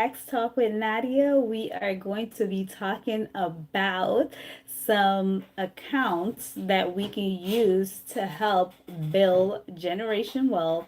Tax Talk with Nadia. We are going to be talking about some accounts that we can use to help build generational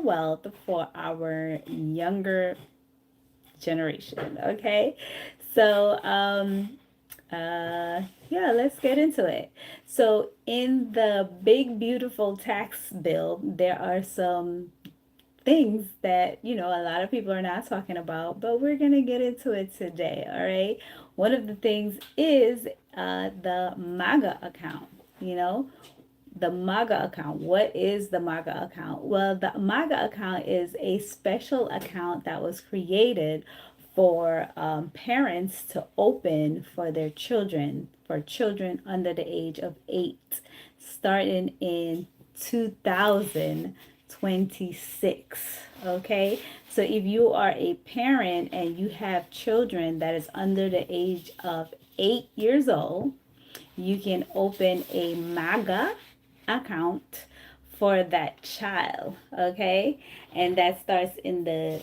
wealth for our younger generation. Okay, so yeah, let's get into it. So, in the big, beautiful tax bill, there are some things that, a lot of people are not talking about, but we're going to get into it today. All right. One of the things is the MAGA account. You know, the MAGA account. What is the MAGA account? Well, the MAGA account is a special account that was created for parents to open for their children, for children under the age of 8, starting in 2026. Okay, so if you are a parent and you have children that is under the age of 8 years old, you can open a MAGA account for that child. Okay, and that starts in the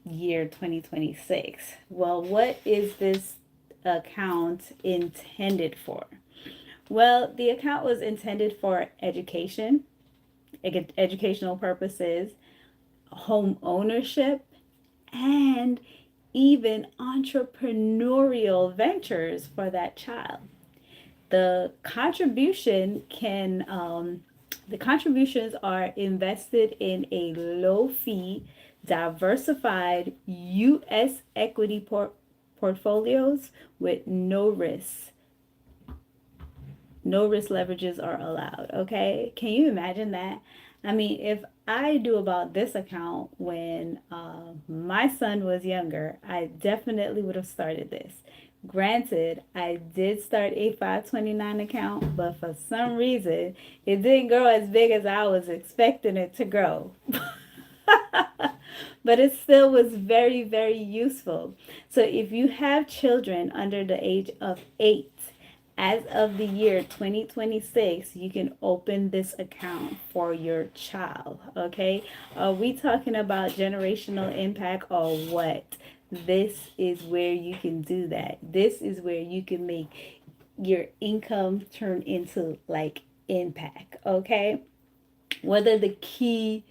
year 2026. Well, what is this account intended for? Well, the account was intended for educational purposes, home ownership, and even entrepreneurial ventures for that child. The contribution can the contributions are invested in a low fee, diversified U.S. equity portfolios with no risk. No risk leverages are allowed. Okay, can you imagine that? I mean, if I do about this account when my son was younger, I definitely would have started this. Granted, I did start a 529 account, but for some reason, it didn't grow as big as I was expecting it to grow. But it still was very, very useful. So if you have children under the age of 8, as of the year 2026, you can open this account for your child. Okay, are we talking about generational impact or what? This is where you can do that. This is where you can make your income turn into like impact. Okay, what are the key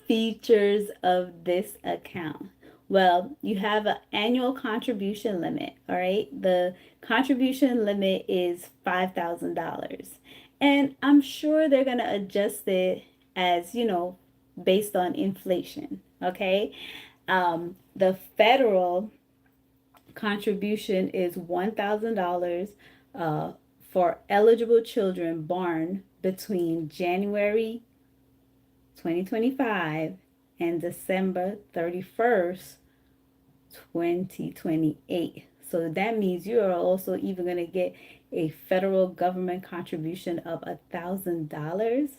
features of this account? Well, you have an annual contribution limit, all right? The contribution limit is $5,000. And I'm sure they're going to adjust it as, based on inflation, okay? The federal contribution is $1,000 for eligible children born between January 2025 and December 31st, 2028. So that means you are also even going to get a federal government contribution of $1,000.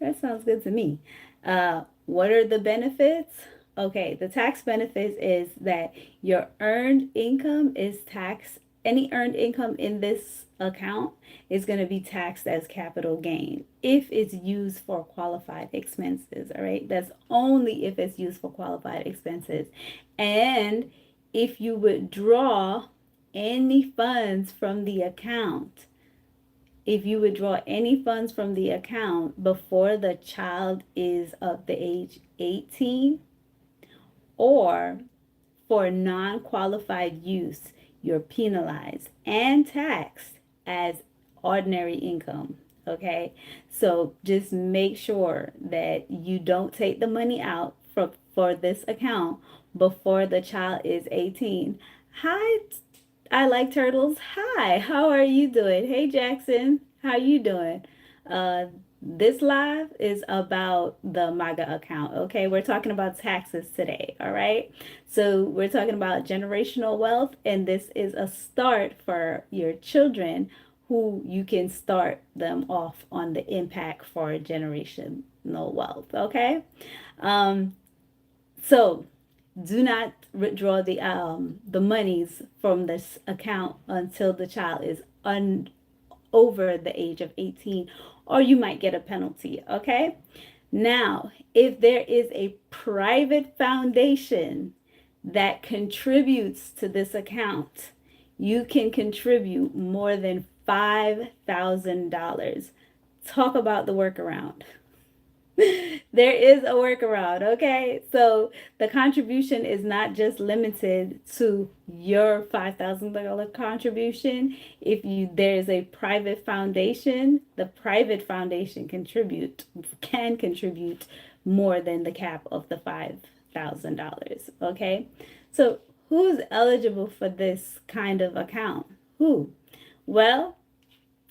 That sounds good to me. What are the benefits? Okay, the tax benefits is that your earned income is taxed. Any earned income in this account is going to be taxed as capital gain if it's used for qualified expenses. All right, that's only if it's used for qualified expenses. And if you withdraw any funds from the account, before the child is of the age 18, or for non-qualified use, you're penalized and taxed as ordinary income. Okay, so just make sure that you don't take the money out for this account before the child is 18. Hi, I like turtles. Hi, how are you doing? Hey Jackson, how you doing? Uh, this live is about the MAGA account. Okay, we're talking about taxes today. All right, so we're talking about generational wealth, and this is a start for your children who you can start them off on the impact for generational wealth. Okay, um, so do not withdraw the monies from this account until the child is over the age of 18, or you might get a penalty. Okay, now if there is a private foundation, that contributes to this account, you can contribute more than $5,000. Talk about the workaround. There is a workaround, okay? So the contribution is not just limited to your $5,000 contribution. If you there is a private foundation, the private foundation can contribute more than the cap of the $5,000, okay? So who's eligible for this kind of account? Who? Well,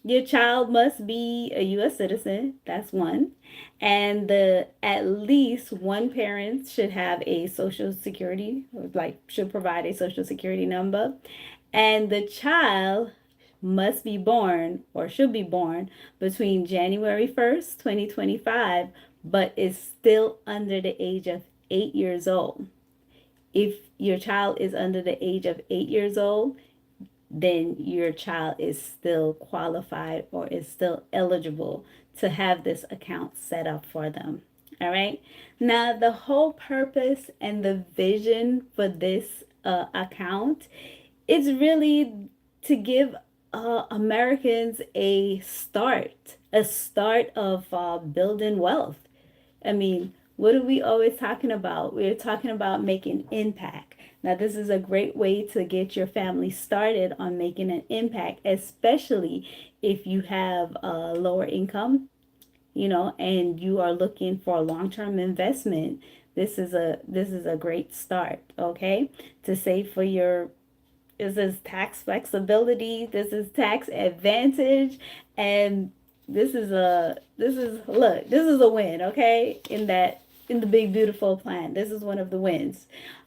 your child must be a U.S. citizen. That's one. And the at least one parent should have a social security, like should provide a social security number. And the child must be born or should be born between January 1st, 2025, but is still under the age of 8 years old. If your child is under the age of 8 years old, then your child is still qualified or is still eligible to have this account set up for them. All right. Now, the whole purpose and the vision for this account is really to give Americans a start of building wealth. I mean, what are we always talking about? We're talking about making impact. Now, this is a great way to get your family started on making an impact, especially if you have a lower income, and you are looking for a long-term investment. This is a great start, okay? To save for your this is tax flexibility, this is tax advantage, and this is a win, okay? In the big beautiful plan. This is one of the wins.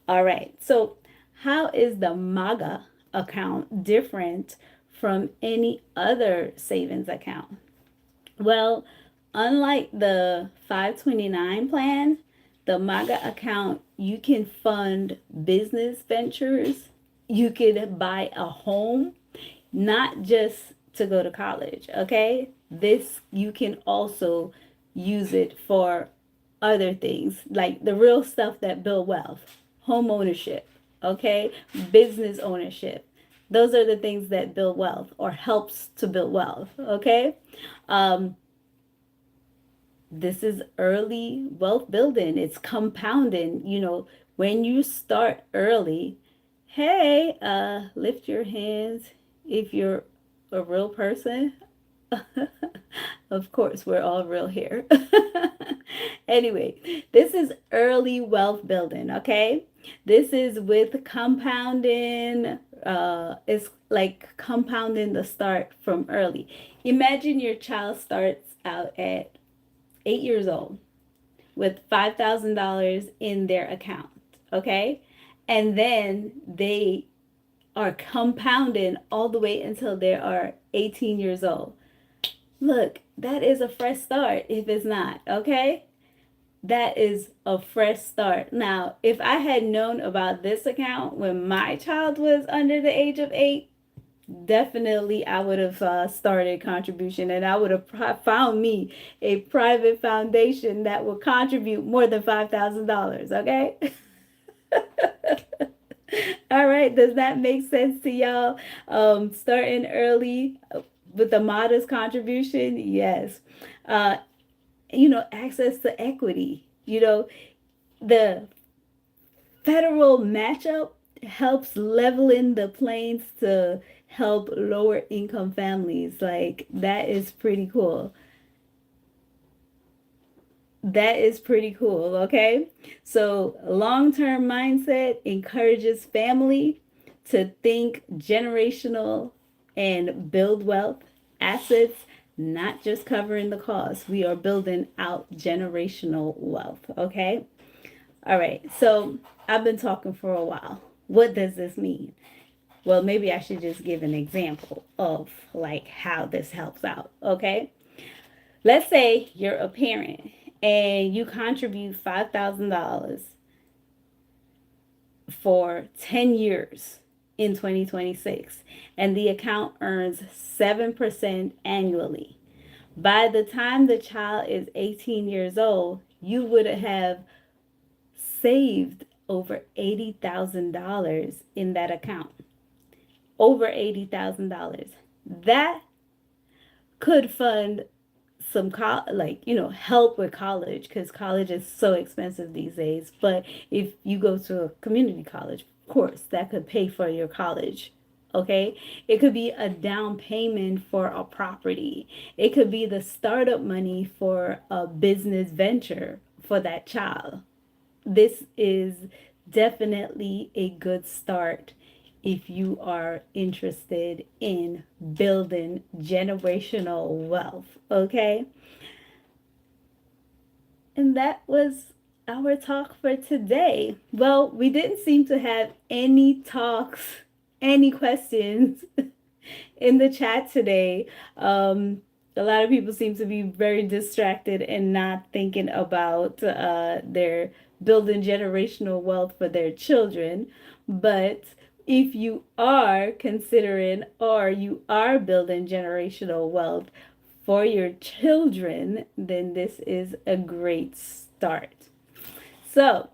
All right. So, how is the MAGA account different from any other savings account? Well, unlike the 529 plan, the MAGA account, you can fund business ventures. You could buy a home, not just to go to college, okay? This, you can also use it for other things, like the real stuff that build wealth, home ownership, okay? Business ownership. Those are the things that build wealth or helps to build wealth, okay? This is early wealth building. It's compounding, when you start early. Hey, lift your hands if you're a real person. Of course, we're all real here. Anyway, this is early wealth building, okay? This is with compounding. It's like compounding the start from early. Imagine your child starts out at 8 years old with $5,000 in their account, okay? And then they are compounding all the way until they are 18 years old. Look, that is a fresh start if it's not, okay? That is a fresh start. Now, if I had known about this account when my child was under the age of 8, definitely I would have started contribution, and I would have found me a private foundation that would contribute more than $5,000, okay? All right, does that make sense to y'all? Starting early with a modest contribution, yes. Access to equity. The federal matchup helps leveling the plains to help lower income families. Like, that is pretty cool. That is pretty cool, okay? So, long-term mindset encourages family to think generational and build wealth, assets, not just covering the cost. We are building out generational wealth, okay? All right, so I've been talking for a while. What does this mean? Well, maybe I should just give an example of like how this helps out, okay? Let's say you're a parent and you contribute $5,000 for 10 years in 2026, and the account earns 7% annually. By the time the child is 18 years old, you would have saved over $80,000 in that account. Over $80,000. That could fund some help with college, because college is so expensive these days. But if you go to a community college, of course that could pay for your college. Okay, it could be a down payment for a property. It could be the startup money for a business venture for that child. This is definitely a good start if you are interested in building generational wealth. Okay, and that was our talk for today. Well, we didn't seem to have any talks, any questions in the chat today. A lot of people seem to be very distracted and not thinking about their building generational wealth for their children. But if you are considering or you are building generational wealth for your children, then this is a great start. So,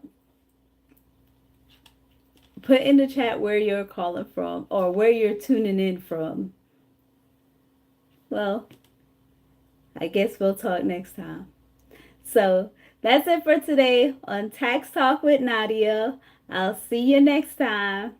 put in the chat where you're calling from or where you're tuning in from. Well, I guess we'll talk next time. So, that's it for today on Tax Talk with Nadia. I'll see you next time.